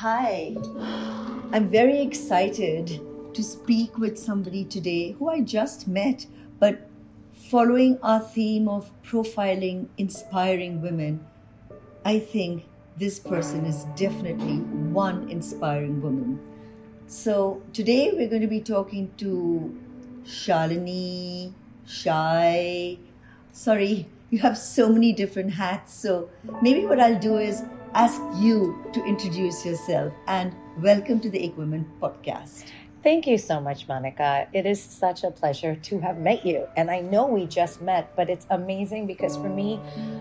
Hi, I'm very excited to speak with somebody today who I just met, but following our theme of profiling inspiring women, I think this person is definitely one inspiring woman. So today we're going to be talking to Shalini, Shai. Sorry, you have so many different hats. So maybe what I'll do is ask you to introduce yourself and welcome to the Ekwomen podcast. Thank you so much, Monica. It is such a pleasure to have met you. And I know we just met, but it's amazing because for me,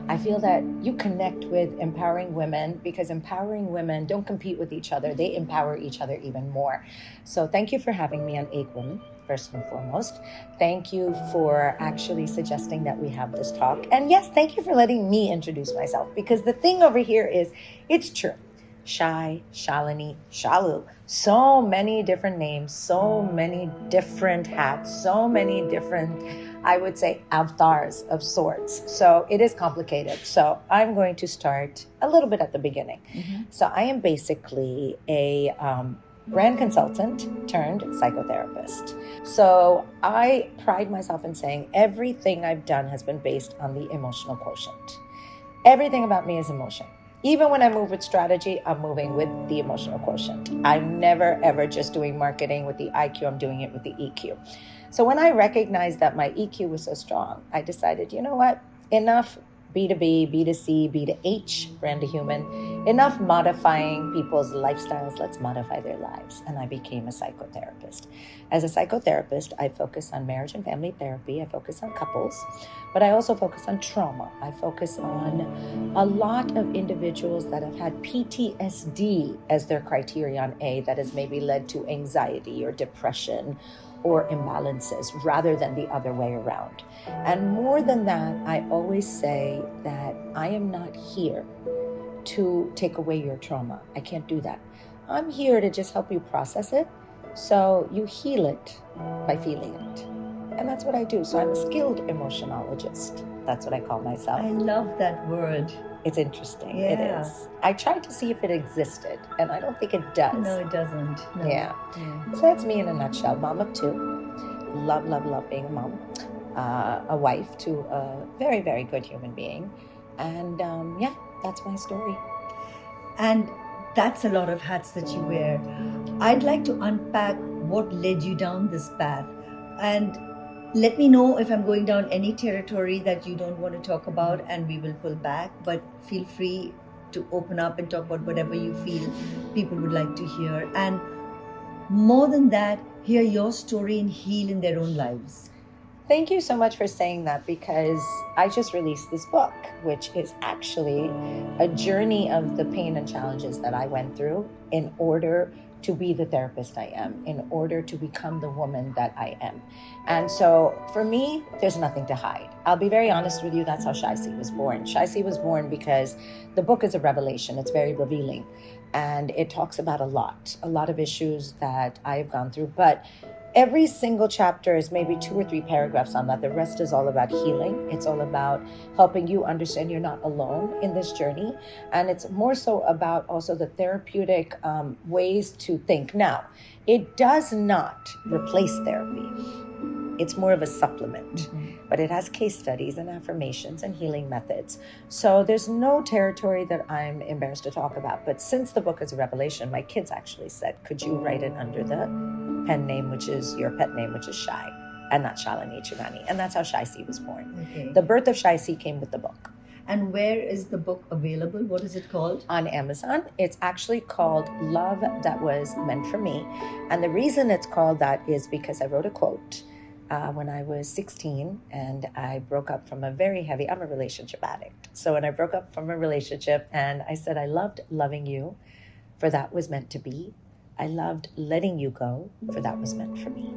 I feel that you connect with empowering women because empowering women don't compete with each other. They empower each other even more. So thank you for having me on Ekwomen, first and foremost. Thank you for actually suggesting that we have this talk. And yes, thank you for letting me introduce myself because the thing over here is, it's true. Shai, Shalini, Shalu. So many different names, so many different hats, so many different, I would say, avatars of sorts. So it is complicated. So I'm going to start a little bit at the beginning. So I am basically a brand consultant turned psychotherapist. So I pride myself in saying everything I've done has been based on the emotional quotient. Everything about me is emotion. Even when I move with strategy, I'm moving with the emotional quotient. I'm never, ever just doing marketing with the IQ. I'm doing it with the EQ. So when I recognized that my EQ was so strong, I decided, you know what? Enough B2B, B2C, B2H, brand to human. Enough modifying people's lifestyles. Let's modify their lives. And I became a psychotherapist. As a psychotherapist, I focus on marriage and family therapy. I focus on couples, but I also focus on trauma. I focus on a lot of individuals that have had PTSD as their criterion A that has maybe led to anxiety or depression or imbalances rather than the other way around. And more than that, I always say that I am not here to take away your trauma. I can't do that. I'm here to just help you process it so you heal it by feeling it. And that's what I do. So I'm a skilled emotionalogist. That's what I call myself. I love that word. It's interesting. Yeah. It is. I tried to see if it existed, and I don't think it does. No, it doesn't. No. Yeah. So that's me in a nutshell. Mom of two. Love, love, love being a mom. A wife to a very, very good human being. And yeah, that's my story. And that's a lot of hats that you wear. I'd like to unpack what led you down this path. And let me know if I'm going down any territory that you don't want to talk about and we will pull back. But feel free to open up and talk about whatever you feel people would like to hear. And more than that, hear your story and heal in their own lives. Thank you so much for saying that because I just released this book, which is actually a journey of the pain and challenges that I went through in order to be the therapist I am, in order to become the woman that I am. And so for me, there's nothing to hide. I'll be very honest with you, that's how Shai C was born. Shai C was born because the book is a revelation. It's very revealing. And it talks about a lot of issues that I've gone through. But every single chapter is maybe 2 or 3 paragraphs on that. The rest is all about healing. It's all about helping you understand you're not alone in this journey. And it's more so about also the therapeutic ways to think. Now, it does not replace therapy. It's more of a supplement, but it has case studies and affirmations and healing methods. So there's no territory that I'm embarrassed to talk about. But since the book is a revelation, my kids actually said, could you write it under the pen name, which is your pet name, which is Shai, and not Shalini Chugani. And that's how Shai C was born. Okay. The birth of Shai C came with the book. And where is the book available? What is it called? On Amazon. It's actually called Love That Was Meant for Me. And the reason it's called that is because I wrote a quote when I was 16 and I broke up from I'm a relationship addict. So when I broke up from a relationship and I said, I loved loving you, for that was meant to be. I loved letting you go, for that was meant for me.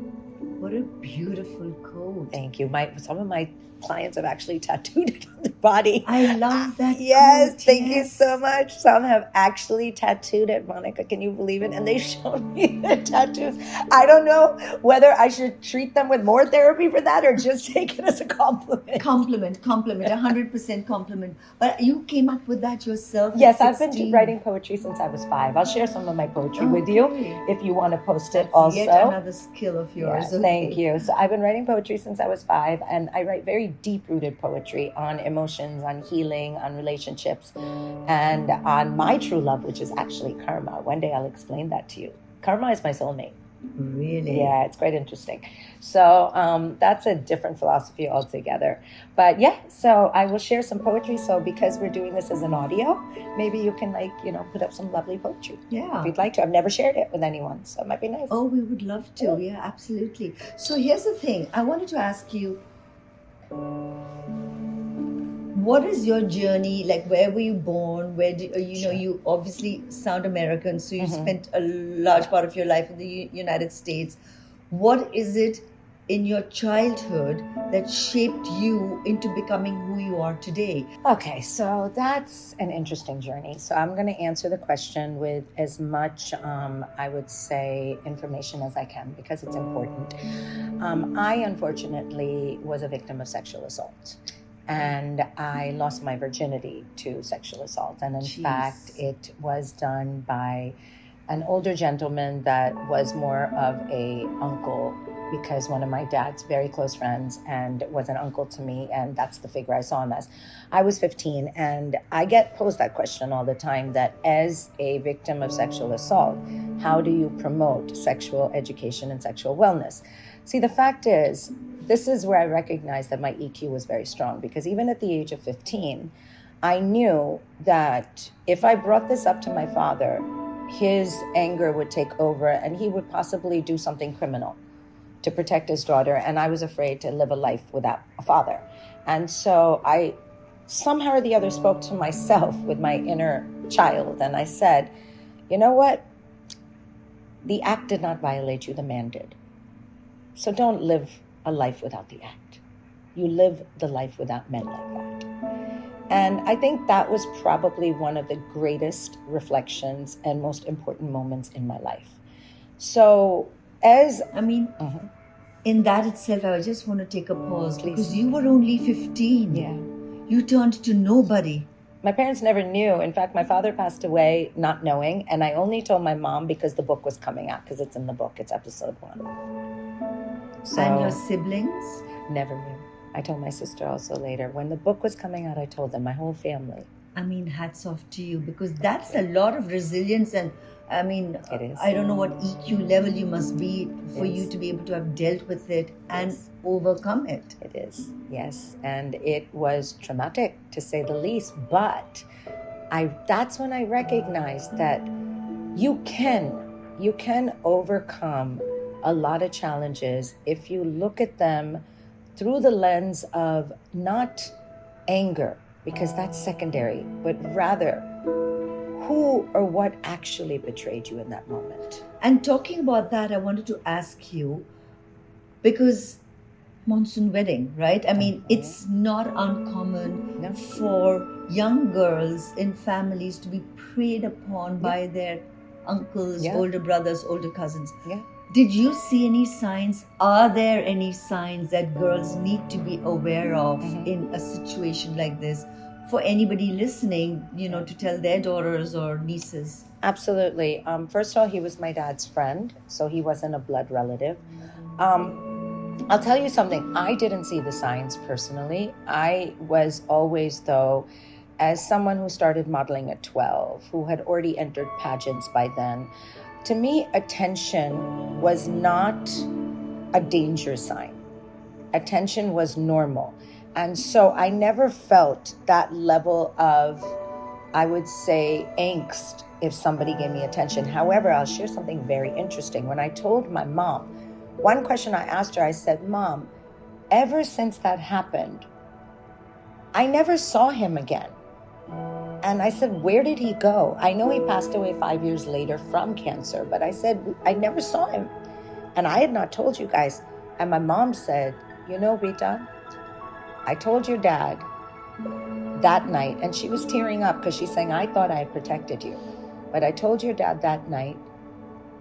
What a beautiful quote. Thank you. Some of my clients have actually tattooed it on their body. I love that Yes, quote. thank you so much. Some have actually tattooed it, Monica. Can you believe it? And they showed me their tattoos. I don't know whether I should treat them with more therapy for that or just take it as a compliment. Compliment, 100% compliment. But you came up with that yourself? Yes, at I've been 16? writing poetry since I was 5. I'll share some of my poetry with you if you want to post it That's also. Yet another skill of yours. Yeah, Okay. thank you. So I've been writing poetry since I was 5, and I write very deep-rooted poetry on emotions, on healing, on relationships, and on my true love, which is actually karma. One day I'll explain that to you. Karma is my soulmate. Really? Yeah, it's quite interesting. So that's a different philosophy altogether. But yeah, so I will share some poetry. So because we're doing this as an audio, maybe you can put up some lovely poetry. Yeah. If you'd like to. I've never shared it with anyone, so it might be nice. Oh, we would love to. Yeah, absolutely. So here's the thing. I wanted to ask you, what is your journey like? Where were you born? Where did Sure. you obviously sound American, so you Mhm. spent a large part of your life in the United States. What is it in your childhood that shaped you into becoming who you are today? Okay, so that's an interesting journey. So I'm going to answer the question with as much, I would say, information as I can because it's important. I unfortunately was a victim of sexual assault. And I lost my virginity to sexual assault. And in Jeez. fact, it was done by an older gentleman that was more of a uncle because one of my dad's very close friends and was an uncle to me. And that's the figure I saw him as. I was 15 and I get posed that question all the time that as a victim of sexual assault, how do you promote sexual education and sexual wellness? See, the fact is, this is where I recognized that my EQ was very strong because even at the age of 15, I knew that if I brought this up to my father, his anger would take over and he would possibly do something criminal to protect his daughter. And I was afraid to live a life without a father. And so I somehow or the other spoke to myself with my inner child. And I said, you know what? The act did not violate you, the man did. So don't live a life without the act. You live the life without men like that. And I think that was probably one of the greatest reflections and most important moments in my life. So in that itself, I just want to take a pause Please. because you were only 15. Yeah. You turned to nobody. My parents never knew. In fact, my father passed away not knowing, and I only told my mom because the book was coming out, because it's in the book. It's episode 1. So, And your siblings? Never knew. I told my sister also later. When the book was coming out, I told them, my whole family. Hats off to you because that's a lot of resilience and It is. I don't know what EQ level you must be for Yes. you to be able to have dealt with it and overcome it. It is, yes. And it was traumatic, to say the least. But that's when I recognized that you can overcome a lot of challenges if you look at them through the lens of not anger, because that's secondary, but rather who or what actually betrayed you in that moment. And talking about that, I wanted to ask you, because monsoon wedding, right? It's not uncommon No. for young girls in families to be preyed upon by their uncles, Yeah. older brothers, older cousins. Yeah. Did you see any signs? Are there any signs that girls need to be aware of Mhm. in a situation like this for anybody listening, to tell their daughters or nieces? Absolutely. First of all, he was my dad's friend, so he wasn't a blood relative. I'll tell you something. I didn't see the signs personally. I was always, though, as someone who started modeling at 12, who had already entered pageants by then, to me, attention was not a danger sign. Attention was normal. And so I never felt that level of, I would say, angst if somebody gave me attention. However, I'll share something very interesting. When I told my mom, one question I asked her, I said, Mom, ever since that happened, I never saw him again. And I said, where did he go? I know he passed away 5 years later from cancer, but I said, I never saw him. And I had not told you guys, And my mom said, you know, Rita, I told your dad that night, and she was tearing up because she's saying, I thought I had protected you. But I told your dad that night,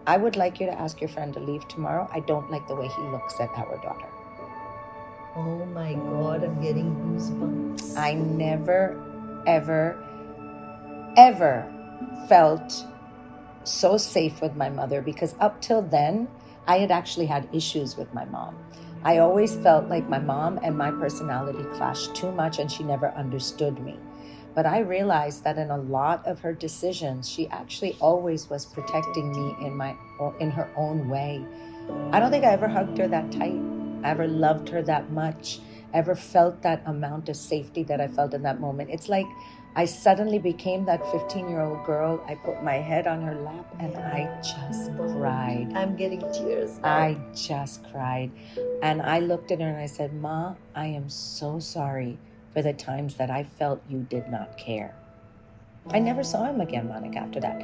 I would like you to ask your friend to leave tomorrow. I don't like the way he looks at our daughter. Oh my God, I'm getting goosebumps. I never, ever, ever felt so safe with my mother, because up till then, I had actually had issues with my mom. I always felt like my mom and my personality clashed too much, and she never understood me. But I realized that in a lot of her decisions, she actually always was protecting me in her own way. I don't think I ever hugged her that tight. I ever loved her that much. Ever felt that amount of safety that I felt in that moment. It's like I suddenly became that 15-year-old girl. I put my head on her lap and I just cried. I'm getting tears now. I just cried. And I looked at her and I said, Ma, I am so sorry for the times that I felt you did not care. I never saw him again, Monica, after that.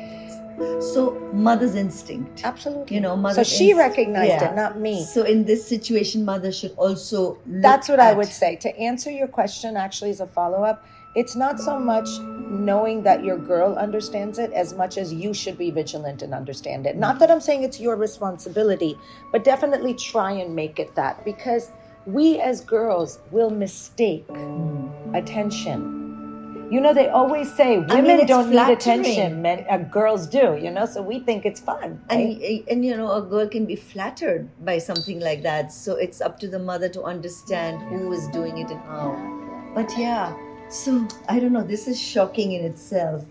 So mother's instinct. Absolutely. You know, So mother's she recognized it, not me. So in this situation, mother should also look That's what I at- would say. To answer your question, actually, as a follow-up, it's not so much knowing that your girl understands it as much as you should be vigilant and understand it. Not that I'm saying it's your responsibility, but definitely try and make it that, because we as girls will mistake attention. You know, they always say women it's don't flattering. need attention, girls do, you know, so we think it's fun. Right? And you know, a girl can be flattered by something like that. So it's up to the mother to understand who is doing it and how. But yeah, so I don't know, this is shocking in itself.